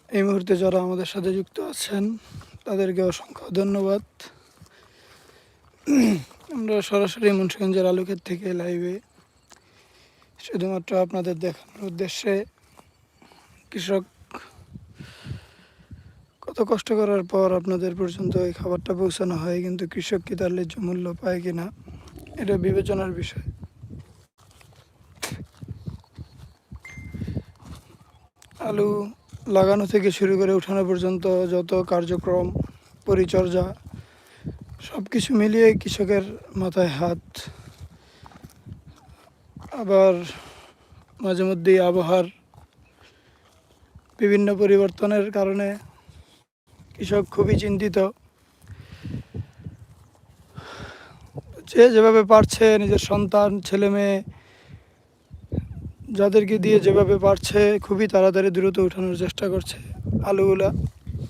এই মুহূর্তে যারা আমাদের সাথে যুক্ত আছেন তাদেরকে অসংখ্য ধন্যবাদ। আমরা সরাসরি মুন্সিগঞ্জের আলুক্ষেত থেকে লাইভে শুধুমাত্র আপনাদের দেখানোর উদ্দেশ্যে কৃষক কত কষ্ট করার পর আপনাদের পর্যন্ত এই খাবারটা পৌঁছানো হয়, কিন্তু কৃষক কি তার ন্যায্য মূল্য পায় কিনা এটা বিবেচনার বিষয়। আলু লাগানো থেকে শুরু করে উঠানো পর্যন্ত যত কার্যক্রম পরিচর্যা সব কিছু মিলিয়ে কৃষকের মাথায় হাত। আবার মাঝে মধ্যেই আবহাওয়ার বিভিন্ন পরিবর্তনের কারণে কৃষক খুবই চিন্তিত। যে যেভাবে পারছে নিজের সন্তান ছেলে মেয়ে যাদেরকে দিয়ে যেভাবে পারছে খুবই তাড়াতাড়ি দ্রুত উঠানোর চেষ্টা করছে আলুগুলা।